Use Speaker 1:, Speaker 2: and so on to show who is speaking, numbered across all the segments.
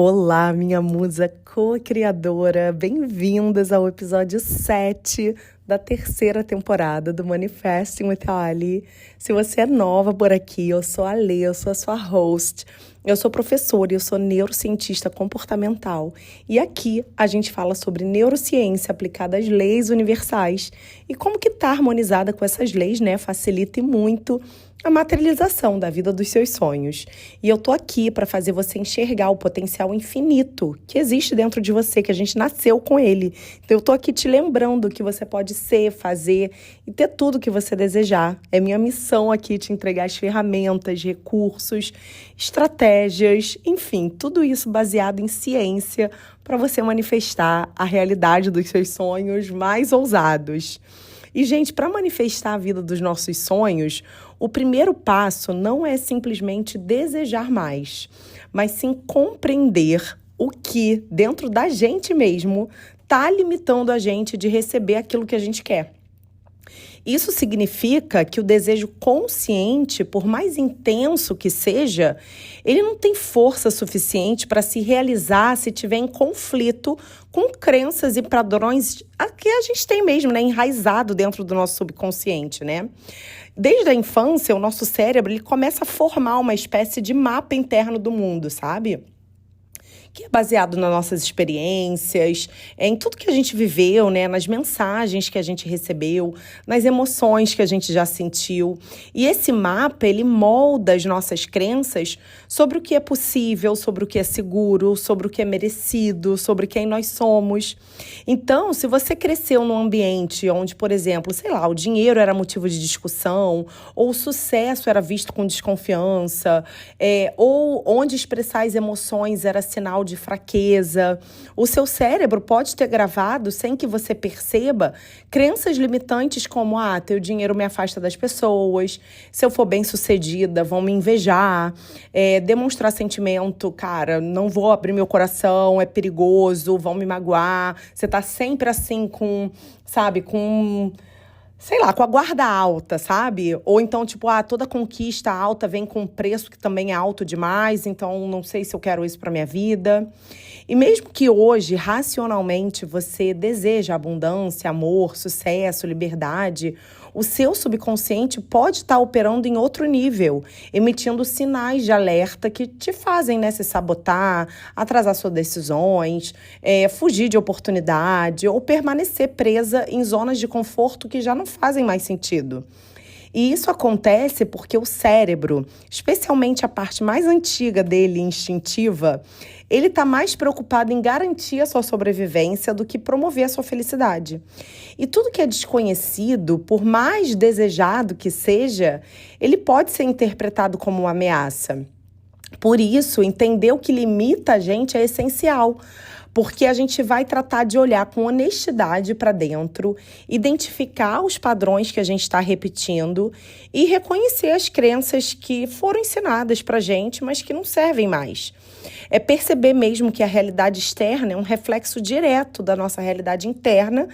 Speaker 1: Olá, minha musa co-criadora, bem-vindas ao episódio 7 da terceira temporada do Manifesting with Ali. Se você é nova por aqui, eu sou a Lê, eu sou a sua host. Eu sou professora e eu sou neurocientista comportamental. E aqui a gente fala sobre neurociência aplicada às leis universais e como que tá harmonizada com essas leis, né? Facilita e muito a materialização da vida dos seus sonhos. E eu tô aqui para fazer você enxergar o potencial infinito que existe dentro de você, que a gente nasceu com ele. Então eu tô aqui te lembrando que você pode ser, fazer e ter tudo que você desejar. É minha missão aqui te entregar as ferramentas, recursos, estratégias, enfim, tudo isso baseado em ciência para você manifestar a realidade dos seus sonhos mais ousados. E, gente, para manifestar a vida dos nossos sonhos, o primeiro passo não é simplesmente desejar mais, mas sim compreender o que, dentro da gente mesmo, está limitando a gente de receber aquilo que a gente quer. Isso significa que o desejo consciente, por mais intenso que seja, ele não tem força suficiente para se realizar se tiver em conflito com crenças e padrões que a gente tem mesmo, né, enraizado dentro do nosso subconsciente, né? Desde a infância, o nosso cérebro ele começa a formar uma espécie de mapa interno do mundo, sabe? Que é baseado nas nossas experiências, em tudo que a gente viveu, né? Nas mensagens que a gente recebeu, nas emoções que a gente já sentiu. E esse mapa, ele molda as nossas crenças sobre o que é possível, sobre o que é seguro, sobre o que é merecido, sobre quem nós somos. Então, se você cresceu num ambiente onde, por exemplo, sei lá, o dinheiro era motivo de discussão, ou o sucesso era visto com desconfiança, ou onde expressar as emoções era sinal de fraqueza, o seu cérebro pode ter gravado, sem que você perceba, crenças limitantes como, teu dinheiro me afasta das pessoas, se eu for bem-sucedida, vão me invejar, demonstrar sentimento, cara, não vou abrir meu coração, é perigoso, vão me magoar, você tá sempre assim com, sabe, com a guarda alta, sabe? Ou então, tipo, toda conquista alta vem com um preço que também é alto demais, então não sei se eu quero isso pra minha vida. E mesmo que hoje, racionalmente, você deseja abundância, amor, sucesso, liberdade, o seu subconsciente pode estar operando em outro nível, emitindo sinais de alerta que te fazem, né, se sabotar, atrasar suas decisões, fugir de oportunidade ou permanecer presa em zonas de conforto que já não fazem mais sentido. E isso acontece porque o cérebro, especialmente a parte mais antiga dele, instintiva, ele está mais preocupado em garantir a sua sobrevivência do que promover a sua felicidade. E tudo que é desconhecido, por mais desejado que seja, ele pode ser interpretado como uma ameaça. Por isso, entender o que limita a gente é essencial. Porque a gente vai tratar de olhar com honestidade para dentro, identificar os padrões que a gente está repetindo e reconhecer as crenças que foram ensinadas para a gente, mas que não servem mais. É perceber mesmo que a realidade externa é um reflexo direto da nossa realidade interna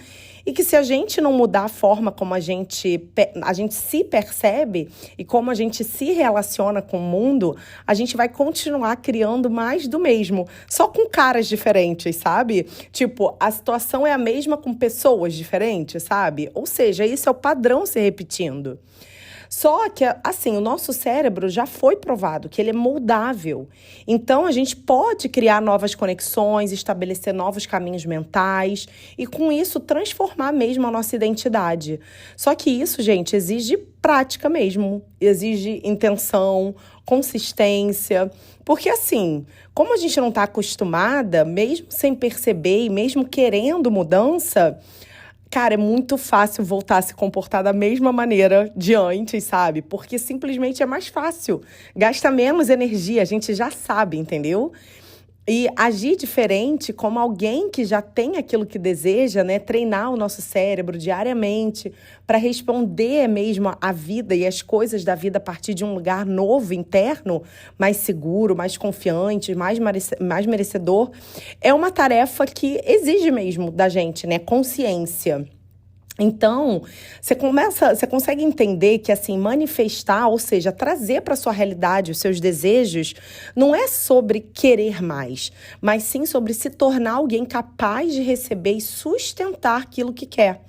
Speaker 1: e que se a gente não mudar a forma como a gente se percebe e como a gente se relaciona com o mundo, a gente vai continuar criando mais do mesmo, só com caras diferentes, sabe? Tipo, a situação é a mesma com pessoas diferentes, sabe? Ou seja, isso é o padrão se repetindo. Só que, assim, o nosso cérebro já foi provado que ele é moldável. Então, a gente pode criar novas conexões, estabelecer novos caminhos mentais e, com isso, transformar mesmo a nossa identidade. Só que isso, gente, exige prática mesmo, exige intenção, consistência. Porque, assim, como a gente não está acostumada, mesmo sem perceber e mesmo querendo mudança, cara, é muito fácil voltar a se comportar da mesma maneira de antes, sabe? Porque simplesmente é mais fácil. Gasta menos energia, a gente já sabe, entendeu? E agir diferente como alguém que já tem aquilo que deseja, né? Treinar o nosso cérebro diariamente para responder mesmo à vida e às coisas da vida a partir de um lugar novo, interno, mais seguro, mais confiante, mais merecedor, é uma tarefa que exige mesmo da gente, né? Consciência. Então, você consegue entender que assim, manifestar, ou seja, trazer para sua realidade os seus desejos, não é sobre querer mais, mas sim sobre se tornar alguém capaz de receber e sustentar aquilo que quer.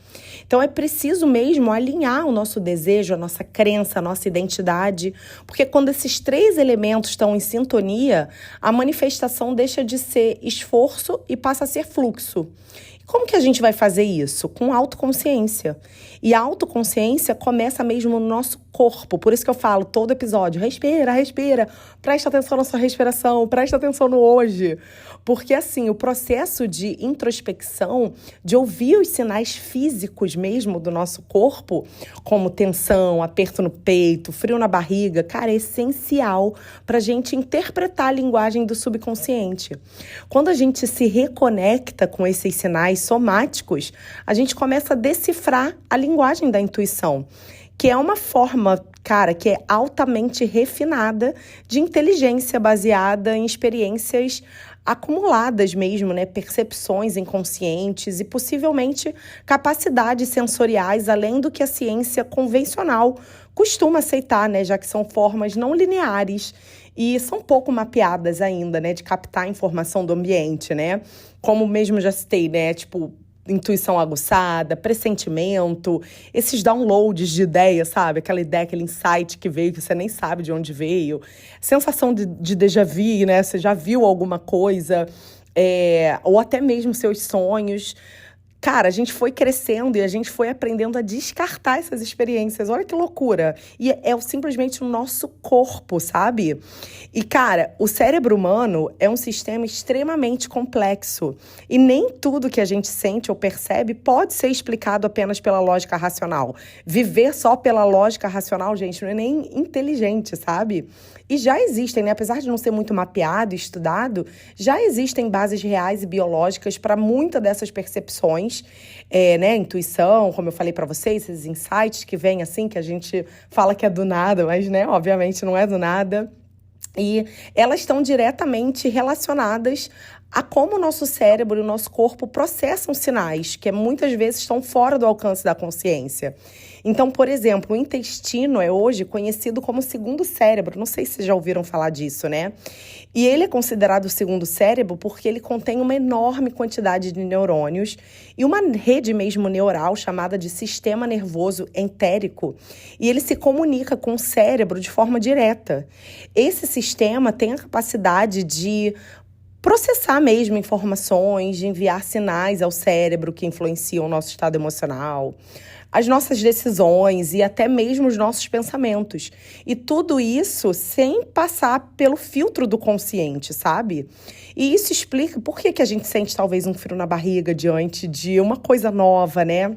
Speaker 1: Então é preciso mesmo alinhar o nosso desejo, a nossa crença, a nossa identidade, porque quando esses três elementos estão em sintonia, a manifestação deixa de ser esforço e passa a ser fluxo. Como que a gente vai fazer isso? Com autoconsciência. E a autoconsciência começa mesmo no nosso corpo. Por isso que eu falo todo episódio, respira, respira, presta atenção na sua respiração, presta atenção no hoje. Porque assim, o processo de introspecção, de ouvir os sinais físicos mesmo do nosso corpo, como tensão, aperto no peito, frio na barriga, cara, é essencial para a gente interpretar a linguagem do subconsciente. Quando a gente se reconecta com esses sinais somáticos, a gente começa a decifrar a linguagem da intuição, que é uma forma, cara, que é altamente refinada de inteligência baseada em experiências acumuladas mesmo, né? Percepções inconscientes e possivelmente capacidades sensoriais, além do que a ciência convencional costuma aceitar, né? Já que são formas não lineares e são pouco mapeadas ainda, né? De captar a informação do ambiente, né? Como mesmo já citei, né? Tipo, intuição aguçada, pressentimento, esses downloads de ideia, sabe? Aquela ideia, aquele insight que veio, que você nem sabe de onde veio. Sensação de déjà vu, né? Você já viu alguma coisa, ou até mesmo seus sonhos. Cara, a gente foi crescendo e a gente foi aprendendo a descartar essas experiências. Olha que loucura. E é simplesmente o nosso corpo, sabe? E, cara, o cérebro humano é um sistema extremamente complexo. E nem tudo que a gente sente ou percebe pode ser explicado apenas pela lógica racional. Viver só pela lógica racional, gente, não é nem inteligente, sabe? E já existem, né? Apesar de não ser muito mapeado e estudado, já existem bases reais e biológicas para muitas dessas percepções, né? Intuição, como eu falei para vocês, esses insights que vêm assim, que a gente fala que é do nada, mas, né? Obviamente não é do nada. E elas estão diretamente relacionadas a como o nosso cérebro e o nosso corpo processam sinais, que muitas vezes estão fora do alcance da consciência. Então, por exemplo, o intestino é hoje conhecido como o segundo cérebro. Não sei se vocês já ouviram falar disso, né? E ele é considerado o segundo cérebro porque ele contém uma enorme quantidade de neurônios e uma rede mesmo neural chamada de sistema nervoso entérico. E ele se comunica com o cérebro de forma direta. Esse sistema tem a capacidade de processar mesmo informações, de enviar sinais ao cérebro que influenciam o nosso estado emocional, as nossas decisões e até mesmo os nossos pensamentos. E tudo isso sem passar pelo filtro do consciente, sabe? E isso explica por que a gente sente talvez um frio na barriga diante de uma coisa nova, né?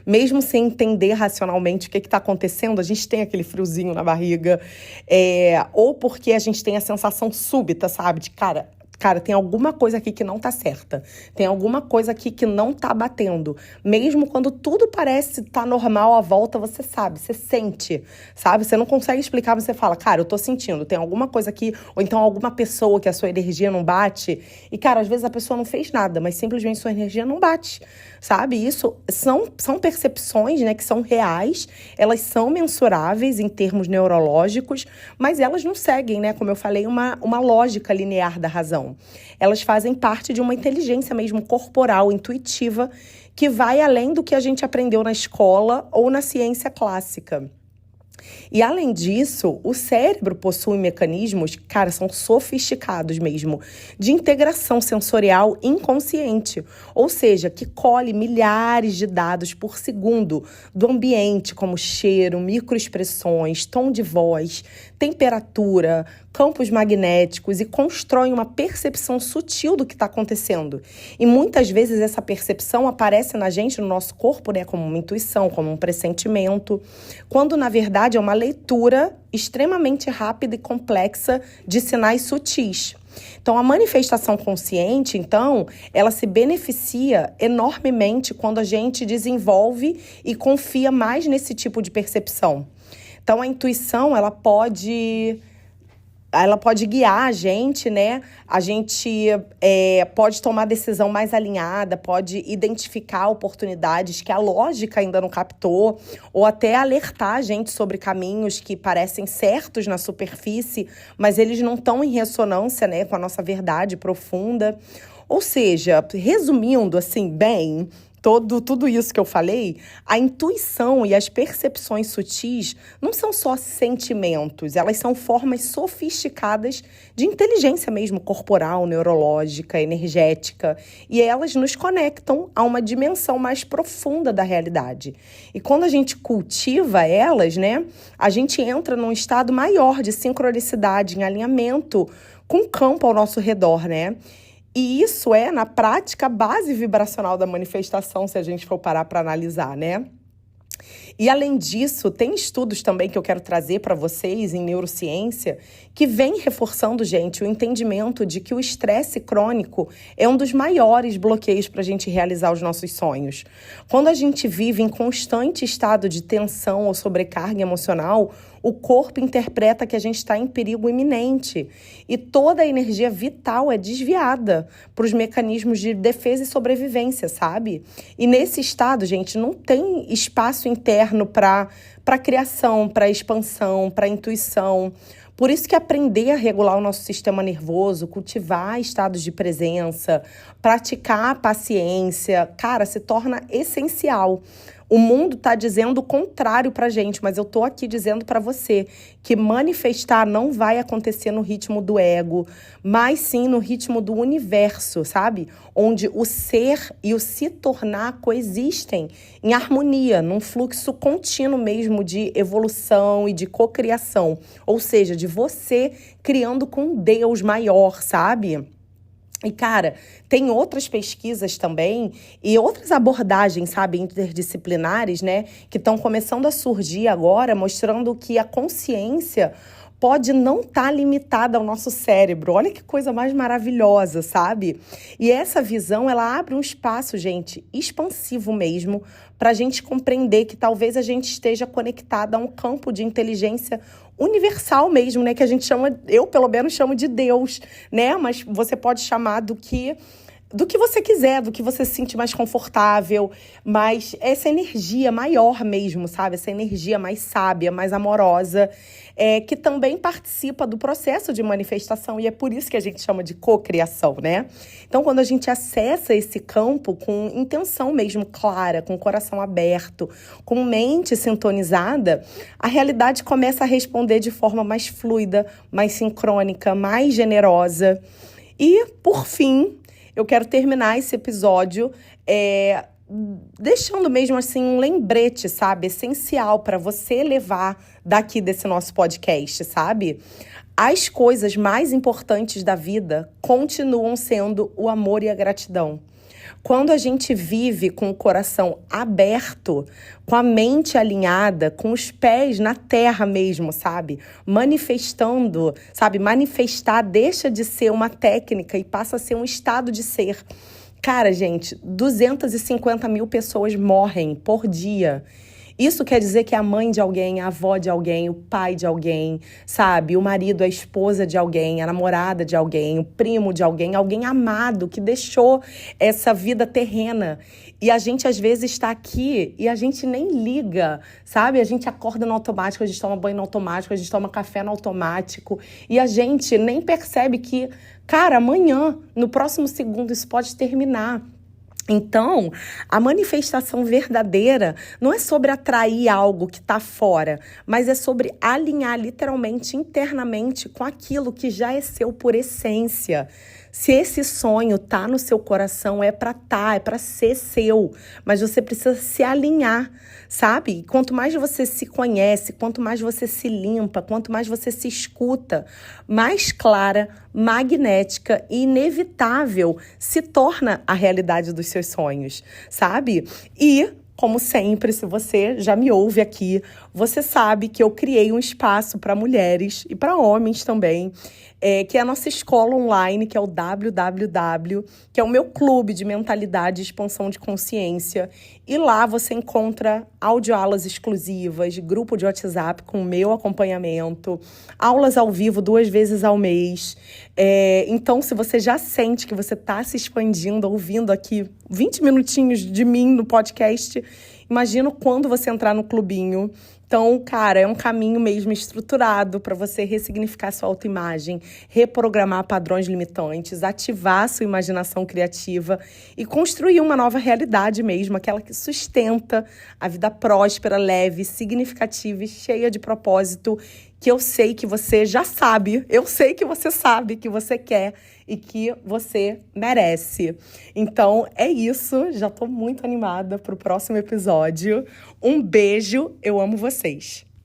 Speaker 1: Mesmo sem entender racionalmente o que está acontecendo, a gente tem aquele friozinho na barriga. Ou porque a gente tem a sensação súbita, sabe? De, cara, tem alguma coisa aqui que não tá certa. Tem alguma coisa aqui que não tá batendo. Mesmo quando tudo parece estar normal à volta, você sabe, você sente, sabe? Você não consegue explicar, mas você fala, cara, eu tô sentindo, tem alguma coisa aqui, ou então alguma pessoa que a sua energia não bate. E, cara, às vezes a pessoa não fez nada, mas simplesmente sua energia não bate, sabe? Isso são percepções, né, que são reais, elas são mensuráveis em termos neurológicos, mas elas não seguem, né, como eu falei, uma lógica linear da razão. Elas fazem parte de uma inteligência mesmo corporal, intuitiva, que vai além do que a gente aprendeu na escola ou na ciência clássica. E, além disso, o cérebro possui mecanismos, cara, são sofisticados mesmo, de integração sensorial inconsciente, ou seja, que colhe milhares de dados por segundo do ambiente, como cheiro, microexpressões, tom de voz, temperatura, campos magnéticos e constrói uma percepção sutil do que está acontecendo. E muitas vezes essa percepção aparece na gente, no nosso corpo, né, como uma intuição, como um pressentimento, quando na verdade é uma leitura extremamente rápida e complexa de sinais sutis. Então, a manifestação consciente, então, ela se beneficia enormemente quando a gente desenvolve e confia mais nesse tipo de percepção. Então, a intuição, ela pode ela pode guiar a gente, né? A gente pode tomar decisão mais alinhada, pode identificar oportunidades que a lógica ainda não captou, ou até alertar a gente sobre caminhos que parecem certos na superfície, mas eles não estão em ressonância, né, com a nossa verdade profunda. Ou seja, resumindo assim, bem, tudo isso que eu falei, a intuição e as percepções sutis não são só sentimentos, elas são formas sofisticadas de inteligência mesmo, corporal, neurológica, energética, e elas nos conectam a uma dimensão mais profunda da realidade. E quando a gente cultiva elas, né, a gente entra num estado maior de sincronicidade, em alinhamento com o campo ao nosso redor, né? E isso é, na prática, a base vibracional da manifestação, se a gente for parar para analisar, né? E, além disso, tem estudos também que eu quero trazer para vocês em neurociência que vem reforçando, gente, o entendimento de que o estresse crônico é um dos maiores bloqueios para a gente realizar os nossos sonhos. Quando a gente vive em constante estado de tensão ou sobrecarga emocional, o corpo interpreta que a gente está em perigo iminente e toda a energia vital é desviada para os mecanismos de defesa e sobrevivência, sabe? E nesse estado, gente, não tem espaço interno para criação, para expansão, para intuição. Por isso que aprender a regular o nosso sistema nervoso, cultivar estados de presença, praticar a paciência, cara, se torna essencial. O mundo está dizendo o contrário pra gente, mas eu tô aqui dizendo para você que manifestar não vai acontecer no ritmo do ego, mas sim no ritmo do universo, sabe? Onde o ser e o se tornar coexistem em harmonia, num fluxo contínuo mesmo de evolução e de cocriação. Ou seja, de você criando com um Deus maior, sabe? E, cara, tem outras pesquisas também e outras abordagens, sabe, interdisciplinares, né, que estão começando a surgir agora, mostrando que a consciência pode não estar limitada ao nosso cérebro. Olha que coisa mais maravilhosa, sabe? E essa visão, ela abre um espaço, gente, expansivo mesmo, para a gente compreender que talvez a gente esteja conectada a um campo de inteligência universal mesmo, né? Que a gente chama, eu pelo menos chamo de Deus, né? Mas você pode chamar do que você quiser, do que você se sente mais confortável, mas essa energia maior mesmo, sabe? Essa energia mais sábia, mais amorosa, que também participa do processo de manifestação, e é por isso que a gente chama de cocriação, né? Então, quando a gente acessa esse campo com intenção mesmo clara, com o coração aberto, com mente sintonizada, a realidade começa a responder de forma mais fluida, mais sincrônica, mais generosa. E, por fim, eu quero terminar esse episódio deixando mesmo assim um lembrete, sabe? Essencial para você levar daqui desse nosso podcast, sabe? As coisas mais importantes da vida continuam sendo o amor e a gratidão. Quando a gente vive com o coração aberto, com a mente alinhada, com os pés na terra mesmo, sabe? Manifestando, sabe? Manifestar deixa de ser uma técnica e passa a ser um estado de ser. Cara, gente, 250 mil pessoas morrem por dia. Isso quer dizer que a mãe de alguém, a avó de alguém, o pai de alguém, sabe? O marido, a esposa de alguém, a namorada de alguém, o primo de alguém, alguém amado que deixou essa vida terrena. E a gente, às vezes, está aqui e a gente nem liga, sabe? A gente acorda no automático, a gente toma banho no automático, a gente toma café no automático. E a gente nem percebe que, cara, amanhã, no próximo segundo, isso pode terminar. Então, a manifestação verdadeira não é sobre atrair algo que está fora, mas é sobre alinhar literalmente, internamente, com aquilo que já é seu por essência. Se esse sonho tá no seu coração, é para ser seu, mas você precisa se alinhar, sabe? Quanto mais você se conhece, quanto mais você se limpa, quanto mais você se escuta, mais clara, magnética e inevitável se torna a realidade dos seus sonhos, sabe? E, como sempre, se você já me ouve aqui, você sabe que eu criei um espaço para mulheres e para homens também, que é a nossa escola online, que é o WWW, que é o meu clube de mentalidade e expansão de consciência. E lá você encontra audioaulas exclusivas, grupo de WhatsApp com o meu acompanhamento, aulas ao vivo 2 vezes ao mês. Então, se você já sente que você está se expandindo, ouvindo aqui 20 minutinhos de mim no podcast, imagina quando você entrar no clubinho. Então, cara, é um caminho mesmo estruturado para você ressignificar sua autoimagem, reprogramar padrões limitantes, ativar sua imaginação criativa e construir uma nova realidade mesmo, aquela que sustenta a vida próspera, leve, significativa e cheia de propósito, que eu sei que você já sabe, eu sei que você sabe que você quer e que você merece. Então, é isso. Já tô muito animada pro próximo episódio. Um beijo, eu amo vocês.